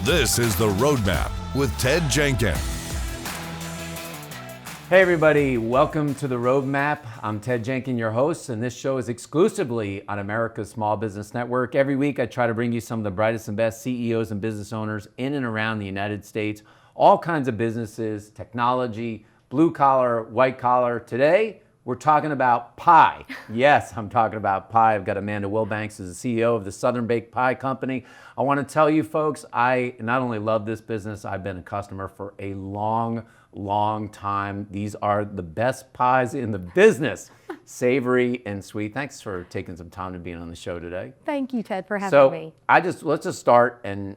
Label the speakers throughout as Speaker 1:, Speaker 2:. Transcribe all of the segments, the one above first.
Speaker 1: This is The Roadmap with Ted Jenkins.
Speaker 2: Hey everybody, welcome to The Roadmap. I'm Ted Jenkins, your host, and this show is exclusively on America's Small Business Network. Every week I try to bring you some of the brightest and best CEOs and business owners in and around the United States, all kinds of businesses, technology, blue collar, white collar. Today, we're talking about pie. Yes, I'm talking about pie. I've got Amanda Wilbanks as the CEO of the Southern Baked Pie Company. I want to tell you folks, I not only love this business, I've been a customer for a long time. These are the best pies in the business, savory and sweet. Thanks for taking some time to be on the show today.
Speaker 3: Thank you, Ted, for having me.
Speaker 2: Let's just start and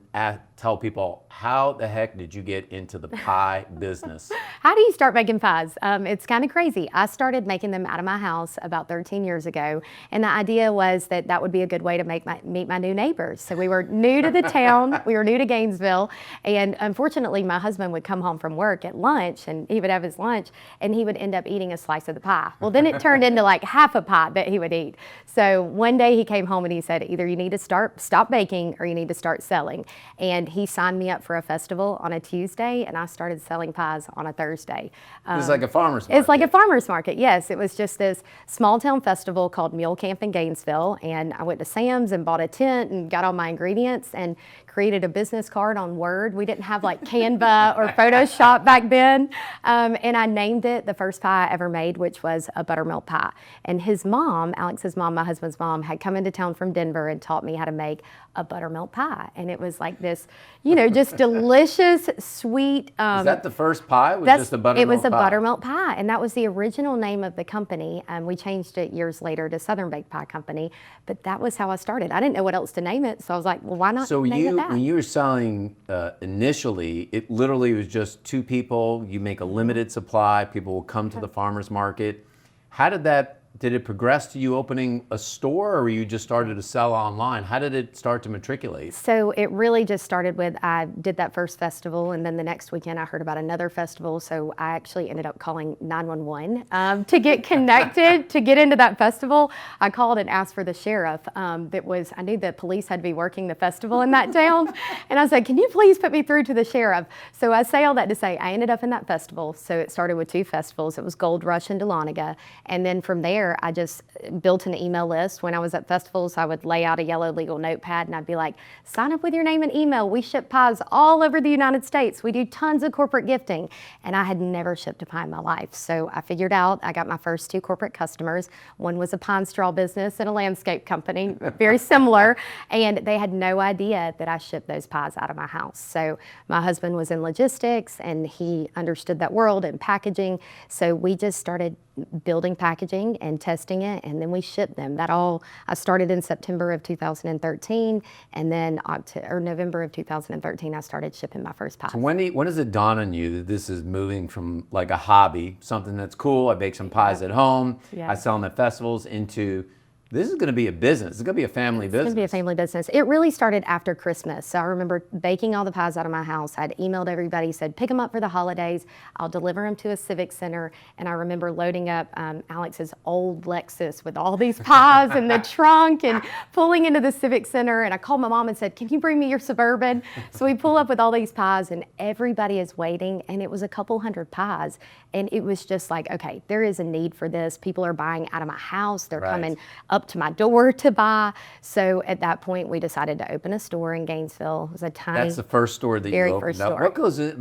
Speaker 2: tell people, how the heck did you get into the pie business?
Speaker 3: How do you start making pies? It's kind of crazy. I started making them out of my house about 13 years ago, and the idea was that would be a good way to meet my new neighbors. So we were new to the town, we were new to Gainesville, and unfortunately my husband would come home from work at lunch, and he would have his lunch, and he would end up eating a slice of the pie. Well, then it turned into like half a pie that he would eat. So one day he came home and he said, either you need to stop baking or you need to start selling. And he signed me up for a festival on a Tuesday, and I started selling pies on a Thursday.
Speaker 2: It's like a farmer's market.
Speaker 3: It's like a farmer's market, yes. It was just this small town festival called Mule Camp in Gainesville, and I went to Sam's and bought a tent and got all my ingredients and created a business card on Word. We didn't have like Canva or Photoshop back then. And I named it the first pie I ever made, which was a buttermilk pie. And his mom, Alex's mom, my husband's mom, had come into town from Denver and taught me how to make a buttermilk pie. And it was like this, just delicious, sweet.
Speaker 2: Is that the first pie? It was just a buttermilk pie?
Speaker 3: It was a buttermilk pie. And that was the original name of the company. We changed it years later to Southern Baked Pie Company. But that was how I started. I didn't know what else to name it. So I was like, well, why not name it that?
Speaker 2: When you were selling initially, it literally was just two people. You make a limited supply. People will come to the farmer's market. How did it progress to you opening a store, or you just started to sell online? How did it start to matriculate?
Speaker 3: So it really just started with, I did that first festival, and then the next weekend I heard about another festival, so I actually ended up calling 911 to get connected, to get into that festival. I called and asked for the sheriff. I knew the police had to be working the festival in that town, and I said, can you please put me through to the sheriff? So I say all that to say, I ended up in that festival. So it started with two festivals. It was Gold Rush and Dahlonega, and then from there, I just built an email list. When I was at festivals, I would lay out a yellow legal notepad and I'd be like, sign up with your name and email. We ship pies all over the United States. We do tons of corporate gifting. And I had never shipped a pie in my life. So I figured out, I got my first two corporate customers. One was a pine straw business and a landscape company, very similar. And they had no idea that I shipped those pies out of my house. So my husband was in logistics and he understood that world and packaging. So we just started building packaging and testing it, and then we shipped them. I started in September of 2013, and then November of 2013, I started shipping my first pies.
Speaker 2: So when does it dawn on you that this is moving from like a hobby, something that's cool, I bake some pies at home, I sell them at festivals, into this is going to be a business. It's going to be a family business.
Speaker 3: It's going to be a family business. It really started after Christmas. So I remember baking all the pies out of my house. I'd emailed everybody, said, pick them up for the holidays. I'll deliver them to a civic center. And I remember loading up Alex's old Lexus with all these pies in the trunk and pulling into the civic center. And I called my mom and said, can you bring me your Suburban? So we pull up with all these pies and everybody is waiting. And it was a couple hundred pies. And it was just like, okay, there is a need for this. People are buying out of my house. They're coming up to my door to buy. So at that point, we decided to open a store in Gainesville. It was a tiny,
Speaker 2: That's the first store that you opened up. What goes in,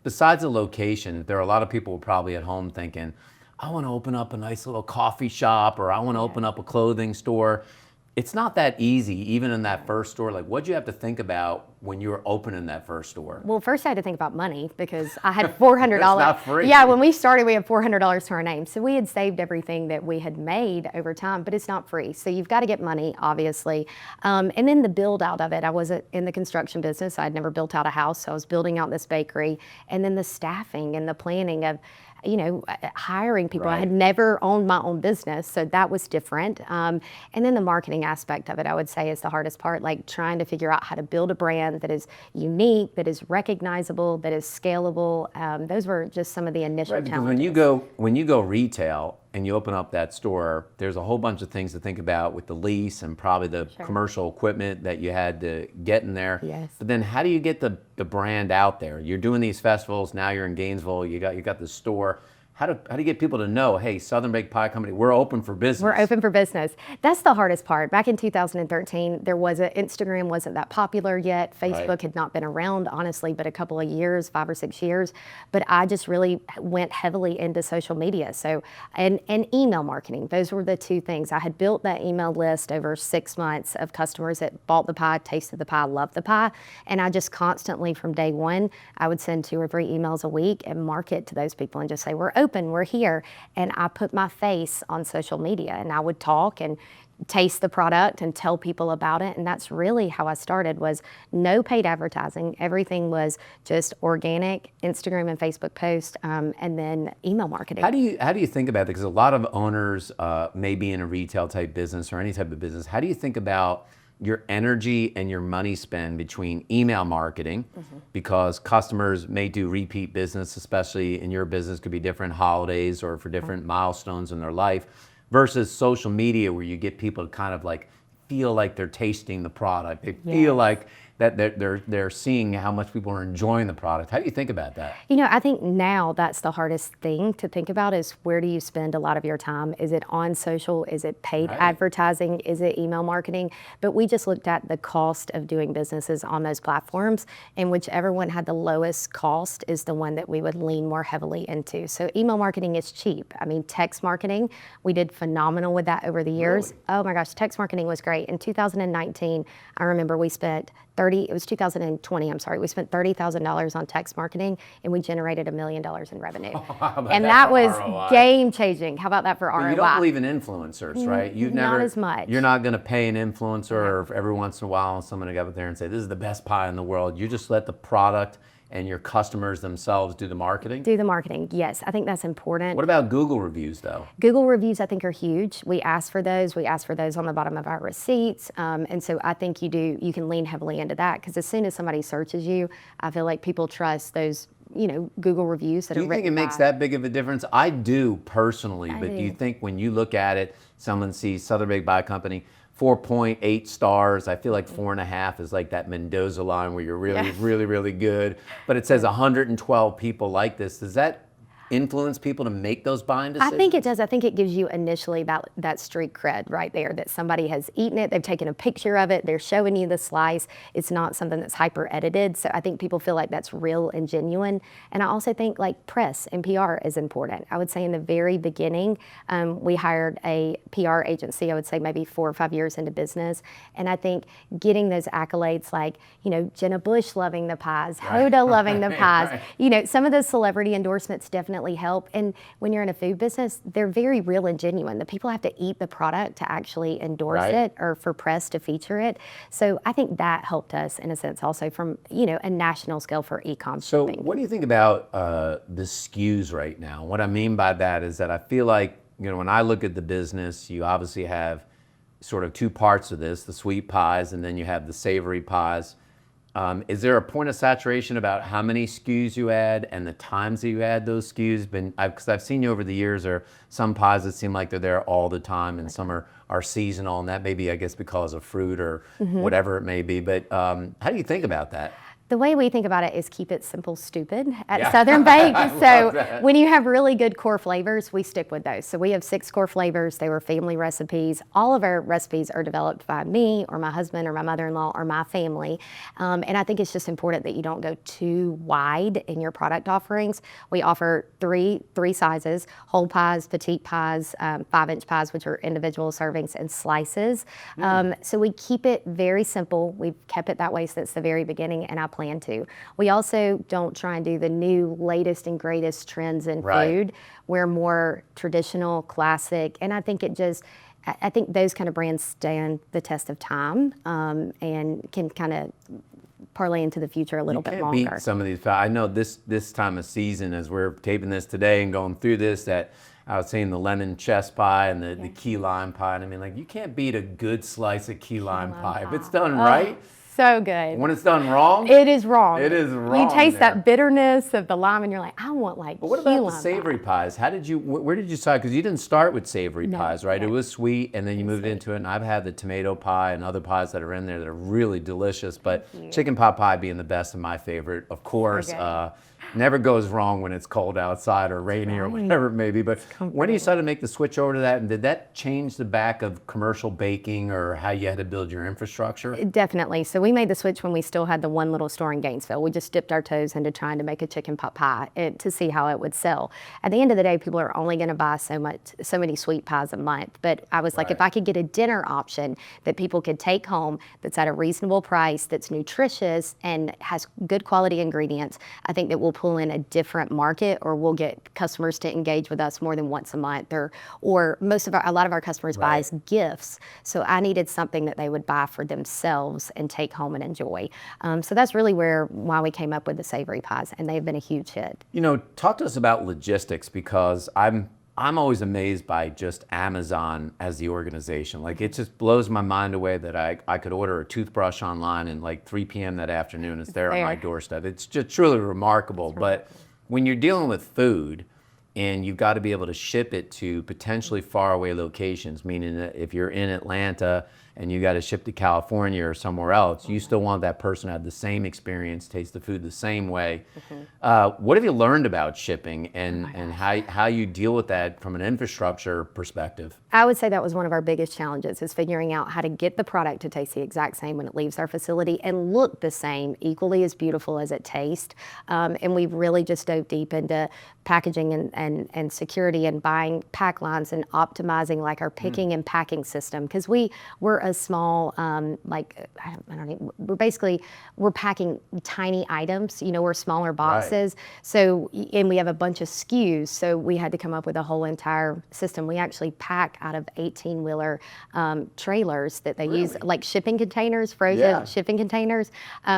Speaker 2: besides the location, there are a lot of people probably at home thinking, I want to open up a nice little coffee shop, or I want to open up a clothing store. It's not that easy, even in that first store. Like, what'd you have to think about when you were opening that first store?
Speaker 3: Well, first I had to think about money because I had $400.
Speaker 2: It's not free.
Speaker 3: Yeah, when we started, we had $400 to our name. So we had saved everything that we had made over time, but it's not free. So you've got to get money, obviously. And then the build out of it. I was in the construction business. I'd never built out a house, so I was building out this bakery. And then the staffing and the planning of hiring people.
Speaker 2: Right.
Speaker 3: I had never owned my own business, so that was different. And then the marketing aspect of it, I would say, is the hardest part, like trying to figure out how to build a brand that is unique, that is recognizable, that is scalable. Those were just some of the initial challenges.
Speaker 2: When you go retail, and you open up that store, there's a whole bunch of things to think about with the lease and probably the commercial equipment that you had to get in there.
Speaker 3: Yes.
Speaker 2: But then how do you get the brand out there? You're doing these festivals, now you're in Gainesville, you got the store. How do you get people to know, hey, Southern Baked Pie Company, we're open for business?
Speaker 3: We're open for business. That's the hardest part. Back in 2013, Instagram wasn't that popular yet. Facebook had not been around, honestly, but a couple of years, 5 or 6 years. But I just really went heavily into social media. So, and email marketing. Those were the two things. I had built that email list over 6 months of customers that bought the pie, tasted the pie, loved the pie. And I just constantly, from day one, I would send 2 or 3 emails a week and market to those people and just say, we're open, we're here. And I put my face on social media, and I would talk and taste the product and tell people about it. And that's really how I started, was no paid advertising. Everything was just organic Instagram and Facebook posts, and then email marketing.
Speaker 2: How do you think about it? Because a lot of owners may be in a retail type business or any type of business. How do you think about your energy and your money spend between email marketing, because customers may do repeat business, especially in your business, could be different holidays or for different milestones in their life, versus social media, where you get people to kind of like feel like they're tasting the product. They feel like that they're seeing how much people are enjoying the product. How do you think about that?
Speaker 3: You know, I think now that's the hardest thing to think about, is where do you spend a lot of your time? Is it on social? Is it paid advertising? Is it email marketing? But we just looked at the cost of doing businesses on those platforms, and whichever one had the lowest cost is the one that we would lean more heavily into. So email marketing is cheap. I mean, text marketing, we did phenomenal with that over the years.
Speaker 2: Really?
Speaker 3: Oh my gosh, text marketing was great. In 2019, I remember we spent 2020, I'm sorry, we spent $30,000 on text marketing, and we generated $1 million in revenue. And that was game changing. How about that for ROI?
Speaker 2: But you don't believe in influencers, right? You've never,
Speaker 3: not as much.
Speaker 2: You're not going to pay an influencer or every once in a while someone to go up there and say, this is the best pie in the world. You just let the product and your customers themselves do the marketing?
Speaker 3: Do the marketing, yes. I think that's important.
Speaker 2: What about Google reviews, though?
Speaker 3: Google reviews, I think, are huge. We ask for those. We ask for those on the bottom of our receipts. And so I think you can lean heavily into that, because as soon as somebody searches you, I feel like people trust those, Google reviews that are written.
Speaker 2: Do you think it makes that big of a difference? I do personally, but do you think when you look at it, someone sees Southern Baked Pie Company, 4.8 stars. I feel like 4.5 is like that Mendoza line where you're really good. But it says 112 people like this. Does that influence people to make those buying decisions?
Speaker 3: I think it does. I think it gives you initially about that street cred right there, that somebody has eaten it, they've taken a picture of it, they're showing you the slice. It's not something that's hyper edited. So I think people feel like that's real and genuine. And I also think like press and PR is important. I would say in the very beginning, we hired a PR agency, I would say maybe 4 or 5 years into business. And I think getting those accolades like, Jenna Bush loving the pies, Hoda loving the pies, some of those celebrity endorsements definitely help. And when you're in a food business, they're very real and genuine. The people have to eat the product to actually endorse it, or for press to feature it. So I think that helped us in a sense also from, a national scale for e-com.
Speaker 2: So what do you think about the SKUs right now? What I mean by that is that I feel like, when I look at the business, you obviously have sort of 2 parts of this, the sweet pies, and then you have the savory pies. Is there a point of saturation about how many SKUs you add and the times that you add those SKUs? Because I've seen you over the years, there are some pies that seem like they're there all the time, and some are seasonal, and that may be, I guess, because of fruit or whatever it may be. But how do you think about that?
Speaker 3: The way we think about it is keep it simple, stupid at Southern Baked. So when you have really good core flavors, we stick with those. So we have 6 core flavors. They were family recipes. All of our recipes are developed by me or my husband or my mother-in-law or my family. And I think it's just important that you don't go too wide in your product offerings. We offer three sizes: whole pies, petite pies, 5-inch pies, which are individual servings, and slices. So we keep it very simple. We've kept it that way since the very beginning, and I plan to. We also don't try and do the new latest and greatest trends in food. We're more traditional, classic, and I think I think those kind of brands stand the test of time, and can kind of parlay into the future a little bit longer.
Speaker 2: You can't beat some of these. I know this time of season, as we're taping this today and going through this, that I was saying the lemon chess pie and the key lime pie. And I mean, like, you can't beat a good slice of key lime pie. If it's done right,
Speaker 3: so good.
Speaker 2: When it's done wrong,
Speaker 3: It is wrong.
Speaker 2: It is wrong
Speaker 3: You taste
Speaker 2: there.
Speaker 3: that bitterness of the lime, and you're like, I want like.
Speaker 2: But what
Speaker 3: key
Speaker 2: about the
Speaker 3: lime
Speaker 2: savory
Speaker 3: pie.
Speaker 2: pies? How did you? Where did you start? Because you didn't start with savory
Speaker 3: No,
Speaker 2: pies, right?
Speaker 3: no.
Speaker 2: It was sweet, and then you moved into it. And I've had the tomato pie and other pies that are in there that are really delicious. But chicken pot pie being the best and my favorite, of course.
Speaker 3: Okay.
Speaker 2: Never goes wrong when it's cold outside or rainy or whatever it may be. But when you decided to make the switch over to that, and did that change the back of commercial baking or how you had to build your infrastructure?
Speaker 3: Definitely. So we made the switch when we still had the one little store in Gainesville. We just dipped our toes into trying to make a chicken pot pie to see how it would sell. At the end of the day, people are only going to buy so many sweet pies a month. But I was like, if I could get a dinner option that people could take home that's at a reasonable price, that's nutritious and has good quality ingredients, I think that we'll pull in a different market, or we'll get customers to engage with us more than once a month, or a lot of our customers buy as gifts. So I needed something that they would buy for themselves and take home and enjoy. So that's really why we came up with the savory pies, and they've been a huge hit.
Speaker 2: You know, talk to us about logistics, because I'm always amazed by just Amazon as the organization. Like, it just blows my mind away that I could order a toothbrush online and like 3 p.m. that afternoon it's there on my doorstep. It's just truly remarkable. But when you're dealing with food and you've got to be able to ship it to potentially faraway locations, meaning that if you're in Atlanta and you got to ship to California or somewhere else, you still want that person to have the same experience, taste the food the same way. What have you learned about shipping and how you deal with that from an infrastructure perspective?
Speaker 3: I would say that was one of our biggest challenges, is figuring out how to get the product to taste the exact same when it leaves our facility and look the same, equally as beautiful as it tastes. And we've really just dove deep into packaging and security and buying pack lines and optimizing like our picking and packing system, because we're a small we're packing tiny items. You know, we're smaller boxes. So, and we have a bunch of SKUs, so we had to come up with a whole entire system. We actually pack out of 18-wheeler trailers that they use, like shipping containers, frozen shipping containers.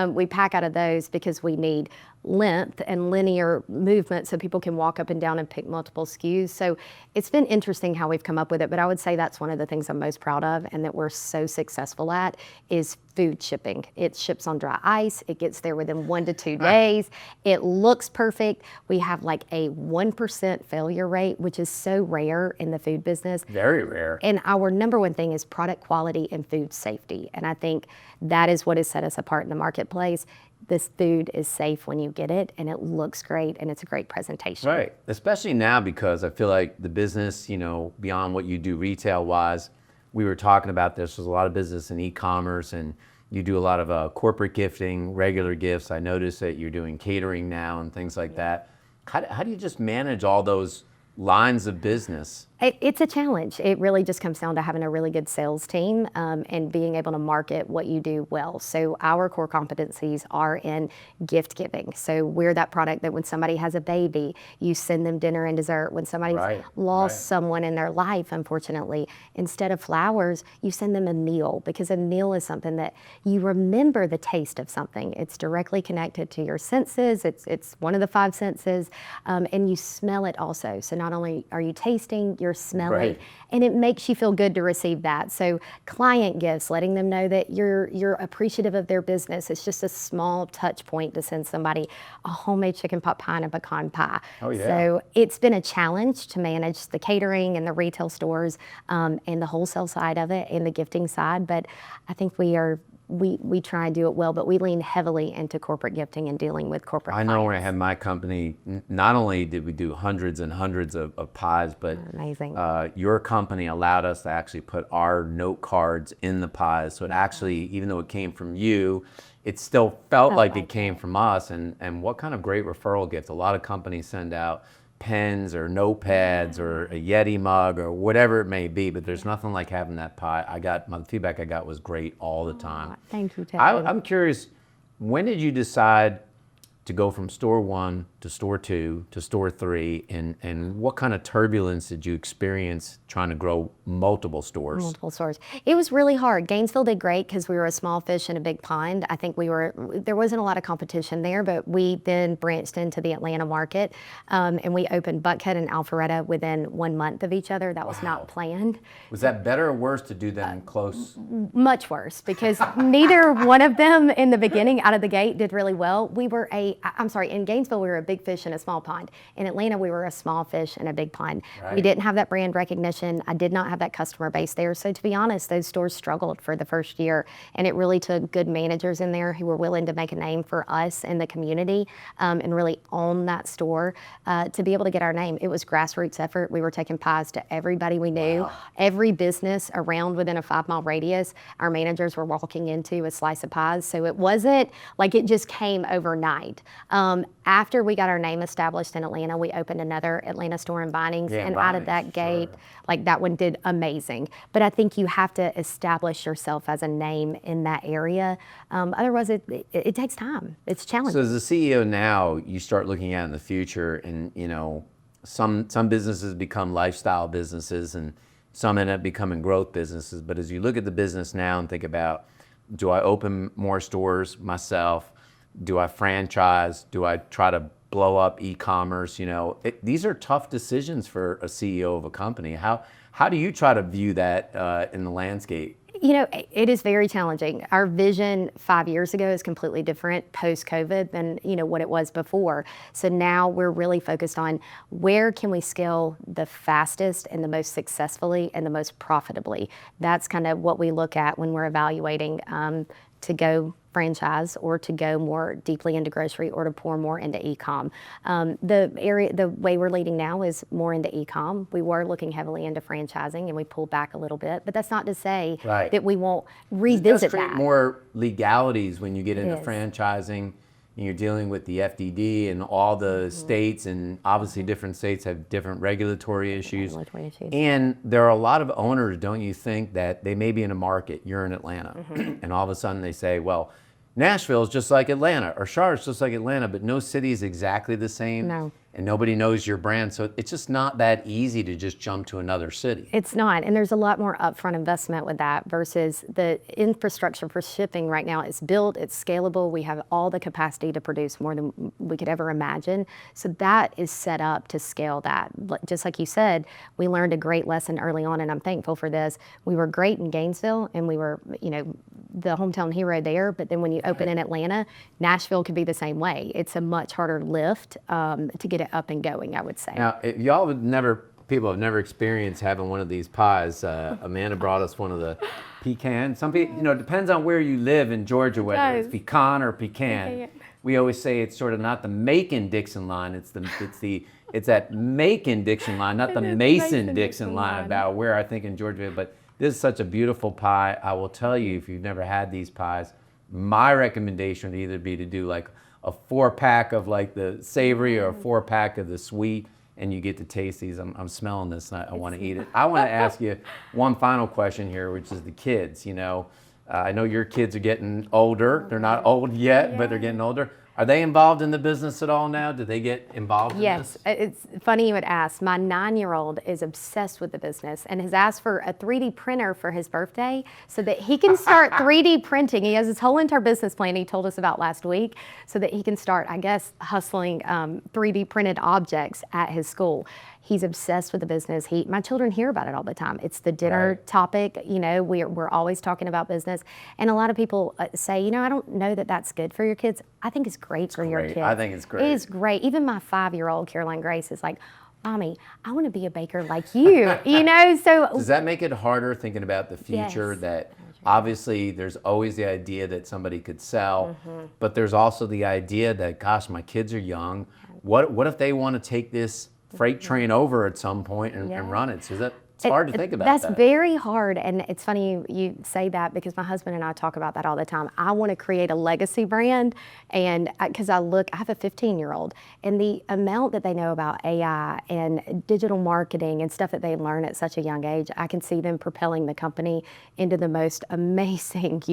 Speaker 3: We pack out of those because we need length and linear movement so people can walk up and down and pick multiple SKUs. So it's been interesting how we've come up with it, but I would say that's one of the things I'm most proud of and that we're so successful at is food shipping. It ships on dry ice. It gets there within 1 to 2 days. It looks perfect. We have like a 1% failure rate, which is so rare in the food business.
Speaker 2: Very rare.
Speaker 3: And our number one thing is product quality and food safety. And I think that is what has set us apart in the marketplace. This food is safe when you get it, and it looks great, and it's a great presentation.
Speaker 2: Right, especially now, because I feel like the business, you know, beyond what you do retail-wise, we were talking about this, there's a lot of business in e-commerce, and you do a lot of corporate gifting, regular gifts. I noticed that you're doing catering now and things like that. How do you just manage all those lines of business?
Speaker 3: It's a challenge. It really just comes down to having a really good sales team and being able to market what you do well. So our core competencies are in gift giving. So we're that product that when somebody has a baby, you send them dinner and dessert. When somebody's lost someone in their life, unfortunately, instead of flowers, you send them a meal, because a meal is something that you remember the taste of something. It's directly connected to your senses. It's one of the 5 senses, and you smell it also. So not only are you tasting, you're smelling, and it makes you feel good to receive that. So client gifts, letting them know that you're appreciative of their business. It's just a small touch point to send somebody a homemade chicken pot pie and a pecan pie. Oh, yeah. So it's been a challenge to manage the catering and the retail stores and the wholesale side of it and the gifting side, but I think we try and do it well, but we lean heavily into corporate gifting and dealing with corporate clients.
Speaker 2: I know when I had my company, not only did we do hundreds and hundreds of pies, but
Speaker 3: amazing.
Speaker 2: Your company allowed us to actually put our note cards in the pies. So it actually, even though it came from you, it still felt like it came from us. And what kind of great referral gift. A lot of companies send out pens or notepads or a Yeti mug or whatever it may be, but there's nothing like having that pie. The feedback I got was great all the time.
Speaker 3: Thank you, Ted.
Speaker 2: I'm curious, when did you decide to go from store 1 to store 2 to store 3, and what kind of turbulence did you experience trying to grow multiple stores?
Speaker 3: Multiple stores. It was really hard. Gainesville did great because we were a small fish in a big pond. I think there wasn't a lot of competition there, but we then branched into the Atlanta market, and we opened Buckhead and Alpharetta within 1 month of each other. That was not planned.
Speaker 2: Was that better or worse to do them close?
Speaker 3: Much worse, because neither one of them in the beginning out of the gate did really well. In Gainesville, we were a big fish in a small pond. In Atlanta, we were a small fish in a big pond.
Speaker 2: Right.
Speaker 3: We didn't have that brand recognition. I did not have that customer base there. So to be honest, those stores struggled for the first year. And it really took good managers in there who were willing to make a name for us in the community, and really own that store to be able to get our name. It was grassroots effort. We were taking pies to everybody we knew.
Speaker 2: Wow.
Speaker 3: Every business around within a 5-mile radius, our managers were walking into a slice of pies. So it wasn't like it just came overnight. After we got our name established in Atlanta, we opened another Atlanta store in Vinings, and out of that gate, like that one did amazing. But I think you have to establish yourself as a name in that area. Otherwise, it takes time. It's challenging.
Speaker 2: So as a CEO now, you start looking out in the future, and some businesses become lifestyle businesses, and some end up becoming growth businesses. But as you look at the business now and think about, do I open more stores myself? Do I franchise? Do I try to blow up e-commerce? These are tough decisions for a CEO of a company. How do you try to view that in the landscape?
Speaker 3: It is very challenging. Our vision 5 years ago is completely different post-COVID than, what it was before. So now we're really focused on where can we scale the fastest and the most successfully and the most profitably. That's kind of what we look at when we're evaluating to go franchise or to go more deeply into grocery or to pour more into e-com. The way we're leading now is more into e-com. We were looking heavily into franchising and we pulled back a little bit, but that's not to say that we won't revisit that.
Speaker 2: More legalities when you get into franchising. You're dealing with the FDD and all the states, and obviously different states have different regulatory issues. And there are a lot of owners, don't you think, that they may be in a market, you're in Atlanta, and all of a sudden they say, well, Nashville is just like Atlanta, or Charlotte's just like Atlanta, but no city is exactly the same.
Speaker 3: No.
Speaker 2: And nobody knows your brand, so it's just not that easy to just jump to another city.
Speaker 3: It's not, and there's a lot more upfront investment with that versus the infrastructure for shipping right now is built, it's scalable, we have all the capacity to produce more than we could ever imagine. So that is set up to scale that. Just like you said, we learned a great lesson early on, and I'm thankful for this. We were great in Gainesville, and we were, the hometown hero there, but then when you open in Atlanta, Nashville could be the same way. It's a much harder lift to get it up and going, I would say.
Speaker 2: Now, if people have never experienced having one of these pies. Amanda brought us one of the pecan. Some people, it depends on where you live in Georgia, whether it's pecan or pecan. We always say it's sort of not the Macon-Dixon line, it's that Macon-Dixon line, not the Mason-Dixon line about where I think in Georgia. But this is such a beautiful pie. I will tell you, if you've never had these pies, my recommendation would either be to do like a 4-pack of like the savory or a 4-pack of the sweet, and you get to taste these. I'm smelling this and I want to eat it. I want to ask you one final question here, which is the kids. I know your kids are getting older. They're not old yet, but they're getting older. Are they involved in the business at all now? Do they get involved in this?
Speaker 3: Yes, it's funny you would ask. My 9-year-old is obsessed with the business and has asked for a 3D printer for his birthday so that he can start 3D printing. He has his whole entire business plan he told us about last week so that he can start, I guess, hustling 3D printed objects at his school. He's obsessed with the business. My children hear about it all the time. It's the dinner topic. We're always talking about business. And a lot of people say, I don't know that that's good for your kids. I think it's great for your kids.
Speaker 2: I think it's great.
Speaker 3: It is great. Even my 5-year-old, Caroline Grace, is like, Mommy, I want to be a baker like you. So
Speaker 2: does that make it harder thinking about the future?
Speaker 3: Yes.
Speaker 2: That obviously there's always the idea that somebody could sell, but there's also the idea that, gosh, my kids are young. What if they want to take this freight train over at some point and run it? So it's hard to think about that.
Speaker 3: That's very hard, and it's funny you say that because my husband and I talk about that all the time. I want to create a legacy brand, and because I have a 15-year-old, and the amount that they know about AI and digital marketing and stuff that they learn at such a young age, I can see them propelling the company into the most amazing,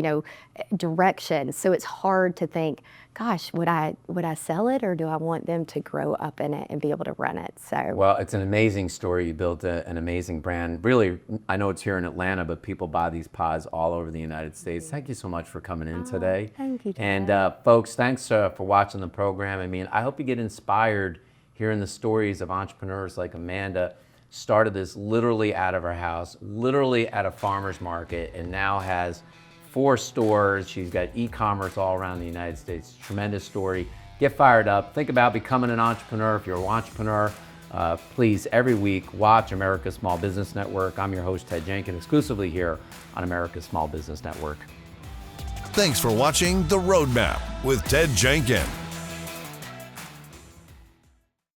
Speaker 3: direction. So it's hard to think, gosh, would I sell it, or do I want them to grow up in it and be able to run it? So
Speaker 2: Well, it's an amazing story. You built an amazing brand. Really, I know it's here in Atlanta, but people buy these pods all over the United States. Thank you so much for coming in today.
Speaker 3: thank you,
Speaker 2: And
Speaker 3: Ted.
Speaker 2: folks, thanks for watching the program. I mean, I hope you get inspired hearing the stories of entrepreneurs like Amanda. Started this literally out of her house, literally at a farmer's market, and now has 4 stores. She's got e-commerce all around the United States. Tremendous story. Get fired up. Think about becoming an entrepreneur. If you're an entrepreneur, please, every week, watch America's Small Business Network. I'm your host, Ted Jenkins, exclusively here on America's Small Business Network.
Speaker 1: Thanks for watching The Roadmap with Ted Jenkins.